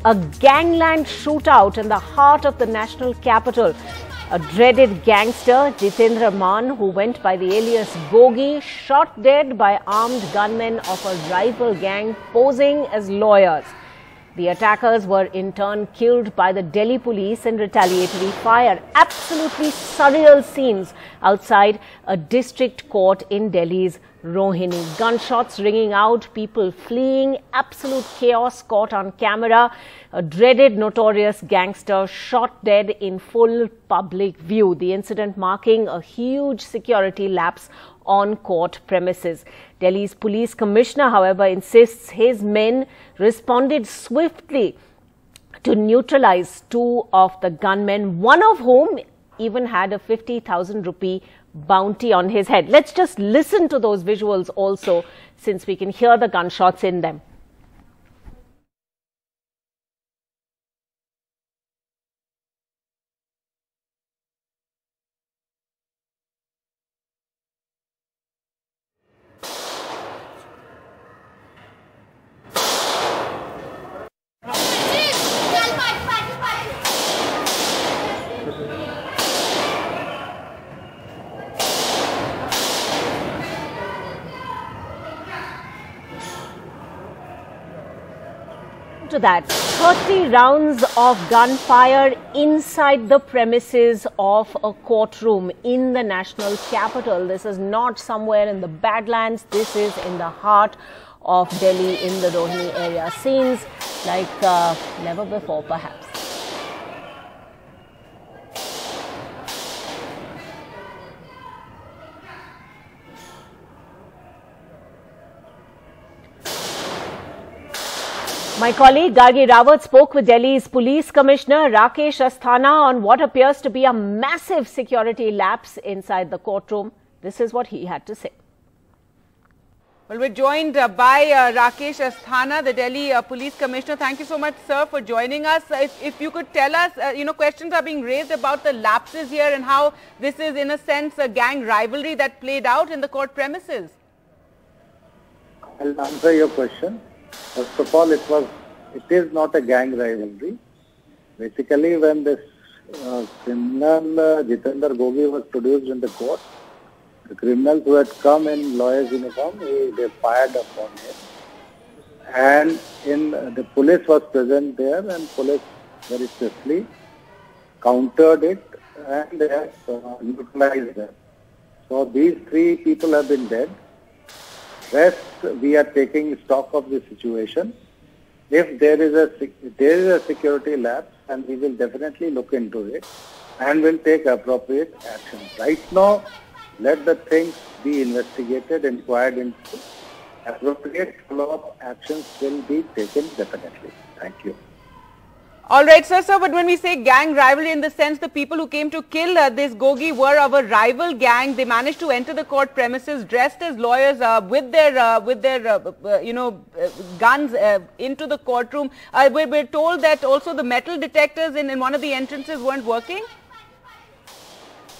A gangland shootout in the heart of the national capital. A dreaded gangster, Jitendra Maan, who went by the alias Gogi, shot dead by armed gunmen of a rival gang posing as lawyers. The attackers were in turn killed by the Delhi police in retaliatory fire. Absolutely surreal scenes outside a district court in Delhi's Rohini. Gunshots ringing out, people fleeing, absolute chaos caught on camera. A dreaded notorious gangster shot dead in full public view. The incident marking a huge security lapse on court premises. Delhi's police commissioner, however, insists his men responded swiftly to neutralize two of the gunmen, one of whom even had a 50,000 rupee bounty on his head. Let's just listen to those visuals also, since we can hear the gunshots in them. To that, 30 rounds of gunfire inside the premises of a courtroom in the national capital. This is not somewhere in the Badlands. This is in the heart of Delhi in the Rohini area. Scenes like never before, perhaps. My colleague Gargi Rawat spoke with Delhi's police commissioner Rakesh Asthana on what appears to be a massive security lapse inside the courtroom. This is what he had to say. Well, we're joined by Rakesh Asthana, the Delhi police commissioner. Thank you so much, sir, for joining us. If you could tell us, questions are being raised about the lapses here and how this is, in a sense, a gang rivalry that played out in the court premises. I'll answer your question. First of all, it is not a gang rivalry. Basically, when this criminal Jitendra Gogi was produced in the court, the criminals who had come in lawyer's uniform, they fired upon him. And the police was present there, and police very swiftly countered it, and they have neutralized them. So these three people have been dead. Rest, we are taking stock of the situation. If there is a security lapse, and we will definitely look into it and will take appropriate action. Right now, let the things be investigated, inquired into. Appropriate follow-up actions will be taken definitely. Thank you. All right, sir. But when we say gang rivalry, in the sense the people who came to kill this Gogi were of a rival gang, they managed to enter the court premises dressed as lawyers with their guns into the courtroom. We're told that also the metal detectors in one of the entrances weren't working.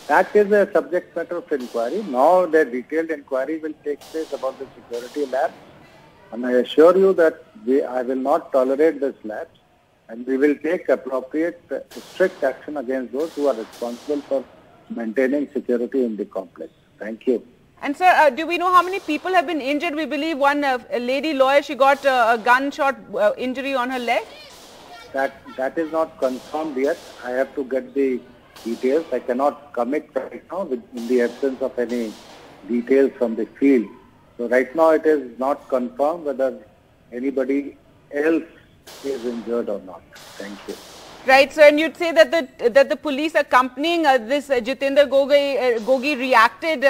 That is a subject matter of inquiry. Now the detailed inquiry will take place about the security lapse, and I assure you that I will not tolerate this lapse. And we will take appropriate strict action against those who are responsible for maintaining security in the complex. Thank you. And sir, do we know how many people have been injured? We believe one a lady lawyer, she got a gunshot injury on her leg. That is not confirmed yet. I have to get the details. I cannot commit right now in the absence of any details from the field. So right now it is not confirmed whether anybody else is injured or not. Thank you. Right, sir. And you'd say that the police accompanying this Jitendra Gogi reacted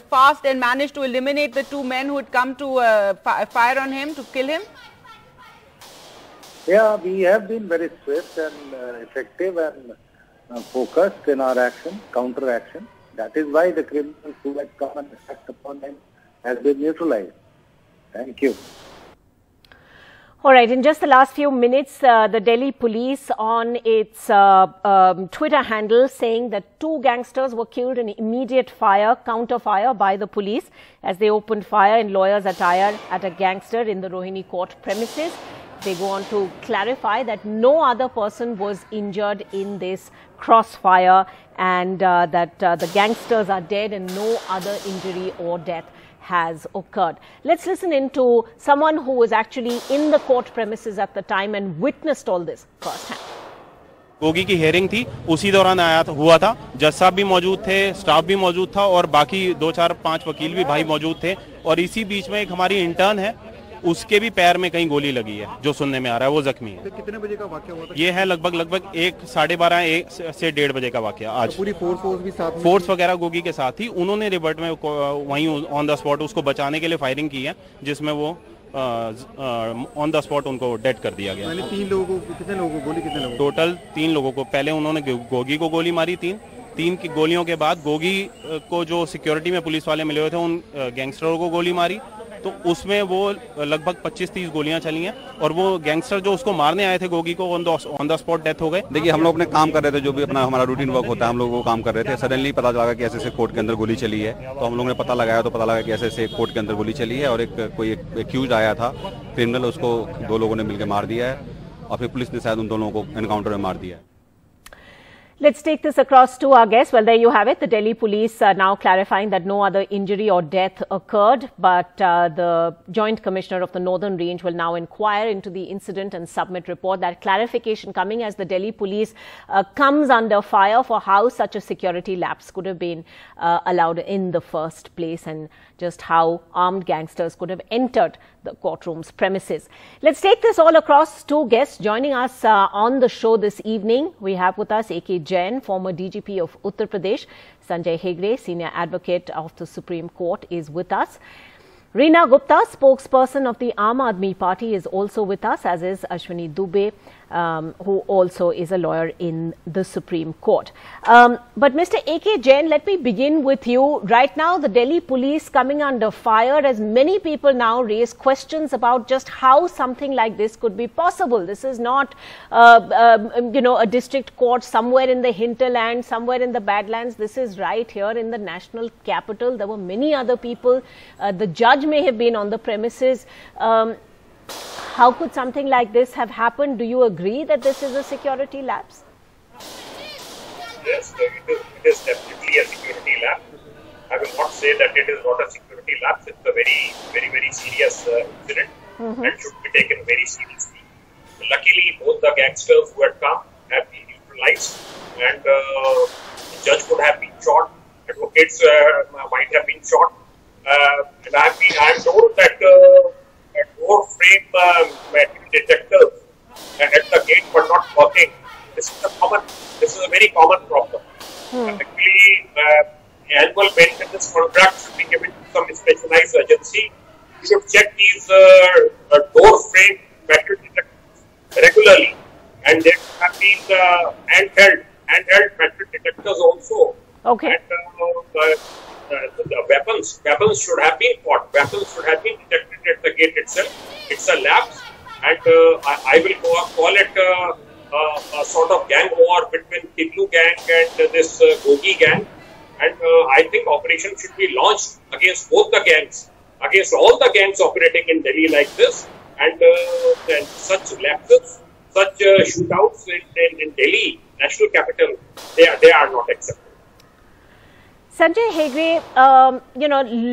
fast and managed to eliminate the two men who had come to fire on him, to kill him? Yeah, we have been very swift and effective and focused in our action, counter action. That is why the criminals who had come and attacked upon him has been neutralized. Thank you. All right, in just the last few minutes, the Delhi police on its Twitter handle saying that two gangsters were killed in immediate counter fire by the police as they opened fire in lawyer's attire at a gangster in the Rohini court premises. They go on to clarify that no other person was injured in this crossfire and that the gangsters are dead and no other injury or death has occurred. Let's listen in to someone who was actually in the court premises at the time and witnessed all this firsthand. Gogi की hearing थी, उसी दौरान हुआ था। जज साहब भी मौजूद थे, स्टाफ भी मौजूद था और बाकी 2, 4, 5 वकील भी भाई मौजूद थे। और इसी बीच में एक हमारी इंटर्न है, उसके भी पैर में कहीं गोली लगी है, जो सुनने में आ रहा है, वो जख्मी है। तो कितने बजे का वाकया हुआ था? ये है लगभग 1, 12:30 से 1:30 बजे का वाकया आज। तो पूरी फोर्स भी साथ में? फोर्स वगैरह गोगी के साथ ही। उन्होंने रिवर्ट में वहीं ऑन द स्पॉट उसको बचाने के लिए फायरिंग की है, जिसमें वो ऑन द स्पॉट उनको डेड कर दिया गया। कितने लोगों को गोली, कितने लोगों? टोटल 3 लोगों को। पहले उन्होंने गोगी को गोली मारी, 3 की गोलियों के बाद गोगी को जो सिक्योरिटी में पुलिस वाले मिले हुए थे उन गैंगस्टरों को गोली मारी, तो उसमें वो लगभग 25-30 गोलियां चली हैं और वो गैंगस्टर जो उसको मारने आए थे गोगी को ऑन द स्पॉट डेथ हो गए। देखिए, हम लोग अपने काम कर रहे थे, जो भी अपना हमारा रूटीन वर्क होता है, हम लोग वो काम कर रहे थे। सडनली पता लगा कि ऐसे कोर्ट के अंदर गोली चली है, तो हम लोगों ने पता लगाया, तो पता लगा कि ऐसे कोर्ट के अंदर गोली चली है और कोई एक्यूज आया था क्रिमिनल, उसको 2 लोगों ने मिलकर मार दिया है और फिर पुलिस ने शायद उन दोनों को एनकाउंटर में मार दिया है। Let's take this across to our guests. Well, there you have it. The Delhi police are now clarifying that no other injury or death occurred, but the Joint Commissioner of the Northern Range will now inquire into the incident and submit report. That clarification coming as the Delhi police comes under fire for how such a security lapse could have been allowed in the first place and just how armed gangsters could have entered the courtroom's premises. Let's take this all across. 2 guests joining us on the show this evening. We have with us A.K. Jain, former DGP of Uttar Pradesh. Sanjay Hegde, senior advocate of the Supreme Court, is with us. Reena Gupta, spokesperson of the Aam Aadmi Party, is also with us, as is Ashwini Dubey, who also is a lawyer in the Supreme Court. But Mr. A.K. Jain, let me begin with you. Right now, the Delhi police coming under fire as many people now raise questions about just how something like this could be possible. This is not, a district court somewhere in the hinterland, somewhere in the Badlands. This is right here in the national capital. There were many other people. The judge may have been on the premises. How could something like this have happened? Do you agree that this is a security lapse? Yes, it is definitely a security lapse. I will not say that it is not a security lapse. It's a very, very, very serious incident and should be taken very seriously. Luckily, both the gangsters who had come have been neutralized, and the judge could have been shot. Advocates might have been shot. And I am told that door frame metal detectors at the gate were not working. This is a very common problem. Actually, annual maintenance contract should be given to some specialized agency. You should check these door frame metal detectors regularly, and there have been handheld metal detectors also. Okay. And the weapons should have been caught. Weapons should have been detected at the gate itself. It's a lapse, and I will call it a sort of gang war between Tiglu gang and this Gogi gang. And I think operation should be launched against both the gangs, against all the gangs operating in Delhi like this. And such lapses, such shootouts in Delhi, national capital, they are not acceptable. Sanjay Hegde,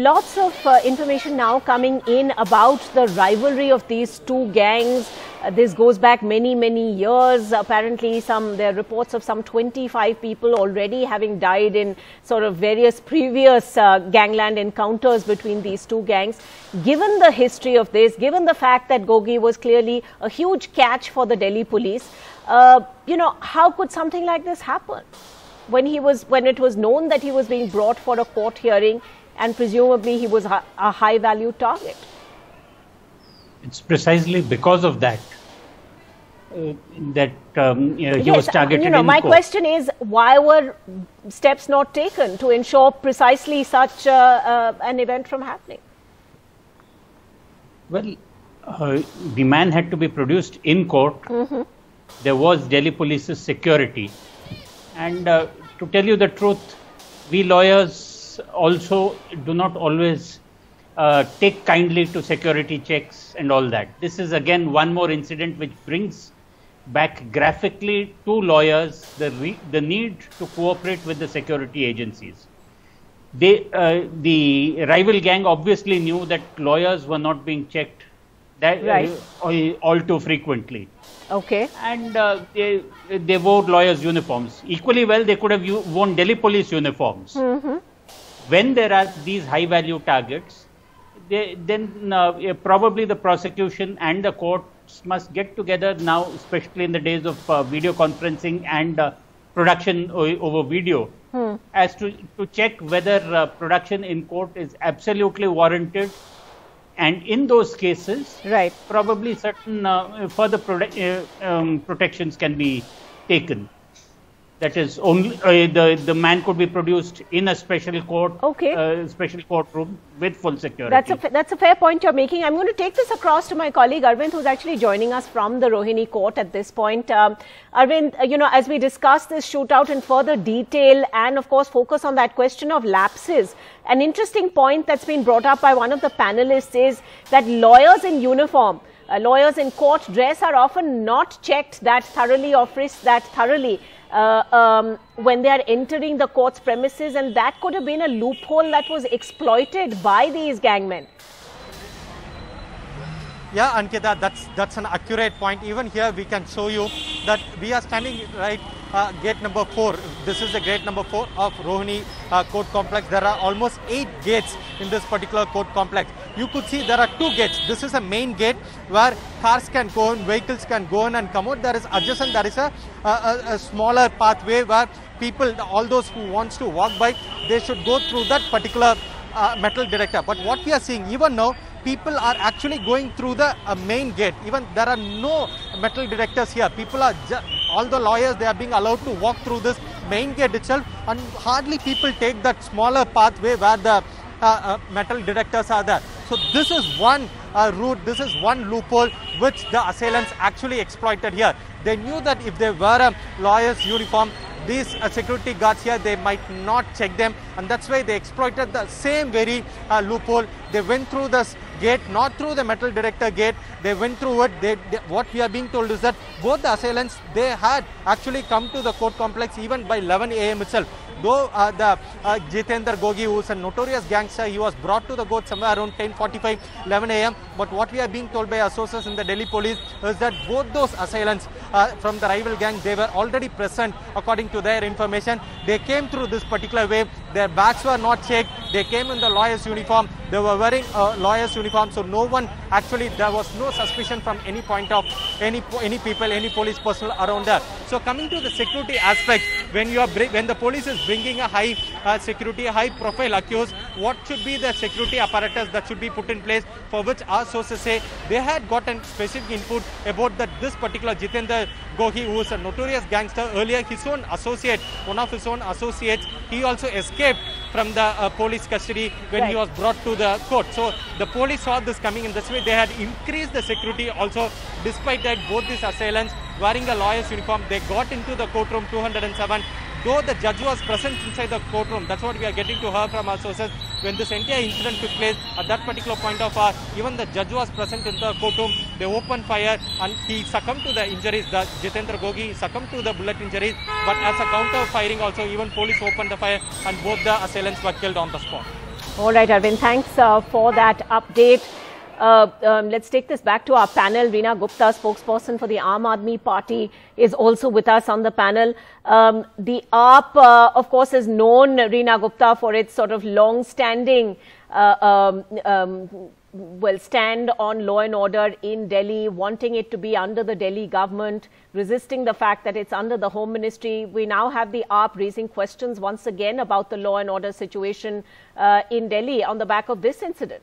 lots of information now coming in about the rivalry of these 2 gangs. This goes back many, many years. Apparently, there are reports of some 25 people already having died in sort of various previous gangland encounters between these 2 gangs. Given the history of this, given the fact that Gogi was clearly a huge catch for the Delhi police, how could something like this happen? When it was known that he was being brought for a court hearing and presumably he was a high value target. It's precisely because of that that he was targeted in my court. question is, why were steps not taken to ensure precisely such an event from happening? Well, the man had to be produced in court. There was Delhi police's security. And to tell you the truth, we lawyers also do not always take kindly to security checks and all that. This is again one more incident which brings back graphically to lawyers the need to cooperate with the security agencies. The rival gang obviously knew that lawyers were not being checked all too frequently. Okay. And they wore lawyers' uniforms. Equally well, they could have worn Delhi police uniforms. When there are these high-value targets, then probably the prosecution and the courts must get together now, especially in the days of video conferencing and production over video, as to check whether production in court is absolutely warranted. And in those cases, probably certain further protections can be taken. That is, only the man could be produced in a special court, special courtroom with full security. That's a fair point you're making. I'm going to take this across to my colleague Arvind, who's actually joining us from the Rohini court at this point. Arvind, as we discuss this shootout in further detail and, of course, focus on that question of lapses, an interesting point that's been brought up by one of the panelists is that lawyers in uniform, lawyers in court dress are often not checked that thoroughly or frisked that thoroughly when they are entering the court's premises, and that could have been a loophole that was exploited by these gangmen. Yeah, Ankita, that's an accurate point. Even here we can show you that we are standing right gate number 4. This is the gate number 4 of Rohini court complex. There are almost 8 gates in this particular court complex. You could see there are 2 gates. This is a main gate where cars can go in, vehicles can go in and come out. There is adjacent, there is a smaller pathway where people, all those who wants to walk by, they should go through that particular metal detector. But what we are seeing even now, people are actually going through the main gate. Even there are no metal detectors here. People are, all the lawyers, they are being allowed to walk through this main gate itself, and hardly people take that smaller pathway where the metal detectors are there. So this is one route, this is one loophole which the assailants actually exploited here. They knew that if they wear a lawyer's uniform, these security guards here, they might not check them, and that's why they exploited the same very loophole. They went through this gate, not through the metal detector gate. They went through it. What we are being told is that both the assailants, they had actually come to the court complex even by 11 a.m. itself. Though the Jitendra Gogi, who is a notorious gangster, he was brought to the court somewhere around 10:45, 11 a.m. But what we are being told by our sources in the Delhi police is that both those assailants from the rival gang, they were already present according to their information. They came through this particular way. Their bags were not checked. They came in the lawyer's uniform. They were wearing a lawyer's uniform. So no one, actually, there was no suspicion from any point of any people, any police personnel around there. So coming to the security aspect, when the police is bringing a high security, high profile accused, what should be the security apparatus that should be put in place, for which our sources say they had gotten specific input about that this particular Jitendra Gogi, who is a notorious gangster, earlier his own associate, one of his own associates, he also escaped from the police custody when he was brought to the court. So the police saw this coming in this way. They had increased the security also. Despite that, both these assailants wearing a lawyer's uniform, they got into the courtroom 207. Though the judge was present inside the courtroom, that's what we are getting to hear from our sources. When this entire incident took place, at that particular point of even the judge was present in the courtroom. They opened fire and he succumbed to the injuries. The Jitendra Gogi succumbed to the bullet injuries. But as a counter firing also, even police opened the fire and both the assailants were killed on the spot. All right, Arvind, thanks for that update. Let's take this back to our panel. Reena Gupta, spokesperson for the Aam Aadmi Party, is also with us on the panel. The AAP, of course, is known, Reena Gupta, for its sort of long-standing stand on law and order in Delhi, wanting it to be under the Delhi government, resisting the fact that it's under the Home Ministry. We now have the AAP raising questions once again about the law and order situation in Delhi on the back of this incident.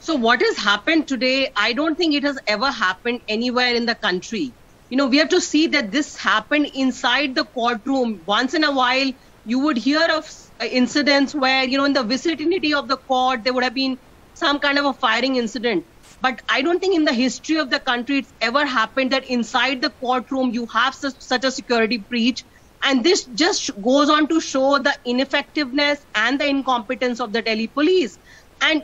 So what has happened today, I don't think it has ever happened anywhere in the country. You know, we have to see that this happened inside the courtroom. Once in a while, you would hear of incidents where, you know, in the vicinity of the court, there would have been some kind of a firing incident. But I don't think in the history of the country it's ever happened that inside the courtroom you have such a security breach. And this just goes on to show the ineffectiveness and the incompetence of the Delhi police. And,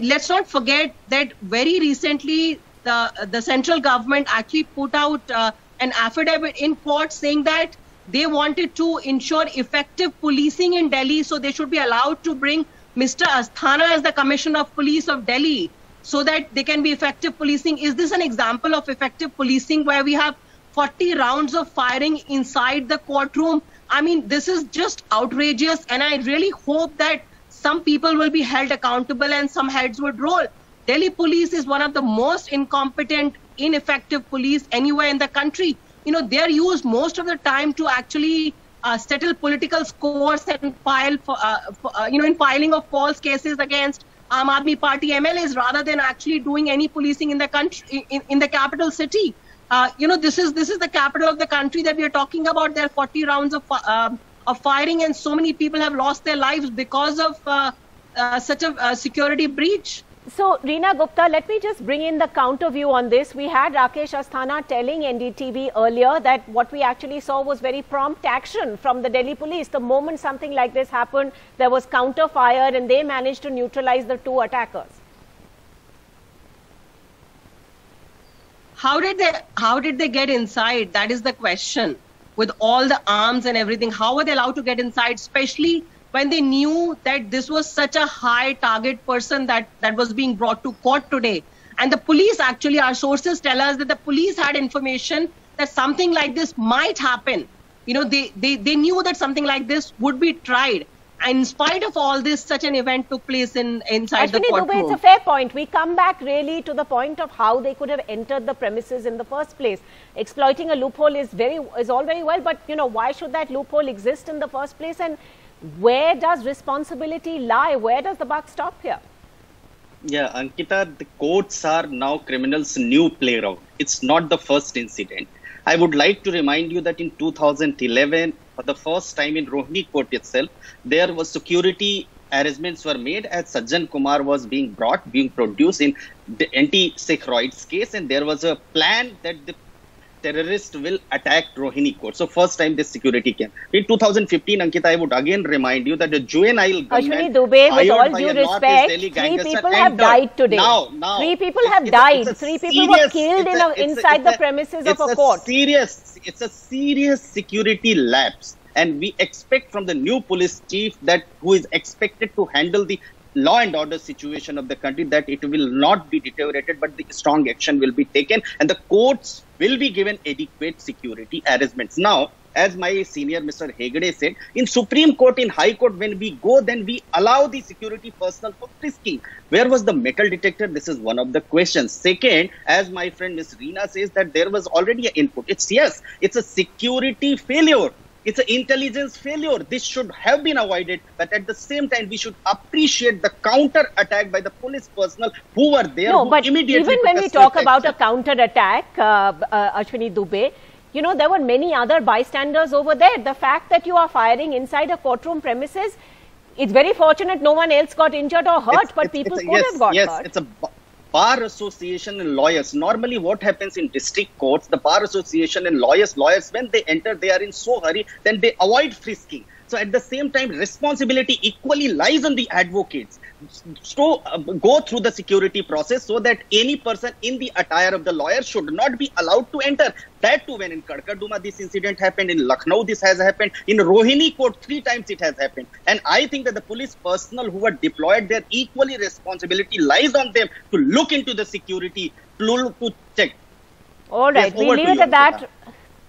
let's not forget that very recently, the central government actually put out an affidavit in court saying that they wanted to ensure effective policing in Delhi. So they should be allowed to bring Mr. Asthana as the Commissioner of Police of Delhi so that they can be effective policing. Is this an example of effective policing where we have 40 rounds of firing inside the courtroom? I mean, this is just outrageous, and I really hope that some people will be held accountable and some heads would roll. Delhi police is one of the most incompetent, ineffective police anywhere in the country. They are used most of the time to actually settle political scores and file for, in filing of false cases against Aam Aadmi Party MLAs rather than actually doing any policing in the country, in the capital city. This is the capital of the country that we are talking about. There are 40 rounds of firing, and so many people have lost their lives because of such a security breach. So, Reena Gupta, let me just bring in the counter view on this. We had Rakesh Asthana telling NDTV earlier that what we actually saw was very prompt action from the Delhi police. The moment something like this happened, there was counter fire and they managed to neutralize the two attackers. How did they get inside? That is the question. With all the arms and everything, how were they allowed to get inside, especially when they knew that this was such a high target person that was being brought to court today? And the police, actually, our sources tell us that the police had information that something like this might happen. They knew that something like this would be tried. And in spite of all this, such an event took place inside the courtroom. Ashwini Dubey, it's a fair point. We come back really to the point of how they could have entered the premises in the first place. Exploiting a loophole is all very well, but why should that loophole exist in the first place? And where does responsibility lie? Where does the buck stop here? Yeah, Ankita, the courts are now criminals' new playground. It's not the first incident. I would like to remind you that in 2011, for the first time in Rohini court itself, there was security arrangements were made as Sajjan Kumar was being produced in the anti-Sikh rights case, and there was a plan that the terrorists will attack Rohini court. So first time this security came. In 2015, Ankita, I would again remind you that the juvenile gunman Ashwini Dubey, with all due respect, 3 people have died today. Now, 3 people have died. 3 people were killed inside the premises of a court. It's a serious security lapse. And we expect from the new police chief who is expected to handle the law and order situation of the country, that it will not be deteriorated, but the strong action will be taken and the courts will be given adequate security arrangements. Now, as my senior Mr. Hegde said, in Supreme Court, in High Court, when we go, then we allow the security personnel for frisking. Where was the metal detector? This is one of the questions. Second, as my friend Ms. Reena says, that there was already an input. It's a security failure. It's an intelligence failure. This should have been avoided. But at the same time, we should appreciate the counter attack by the police personnel who were there. No, but even when we talk about a counter attack, Ashwini Dubey, there were many other bystanders over there. The fact that you are firing inside a courtroom premises, it's very fortunate no one else got injured or hurt, but people could have got hurt. Yes, it's a bar association and lawyers. Normally what happens in district courts, the bar association and lawyers, when they enter, they are in so hurry, then they avoid frisking. So at the same time, responsibility equally lies on the advocates to go through the security process so that any person in the attire of the lawyer should not be allowed to enter. That too, when in Karkarduma this incident happened, in Lucknow this has happened, in Rohini court 3 times it has happened. And I think that the police personnel who were deployed there, equally responsibility lies on them to look into the security, to check. All right, we leave it at that.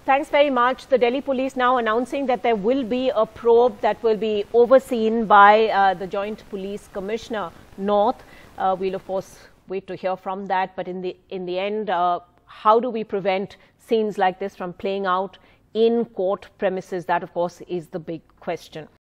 Thanks very much. The Delhi police now announcing that there will be a probe that will be overseen by the Joint Police Commissioner North. We'll of course wait to hear from that. But in the end, how do we prevent scenes like this from playing out in court premises? That of course is the big question.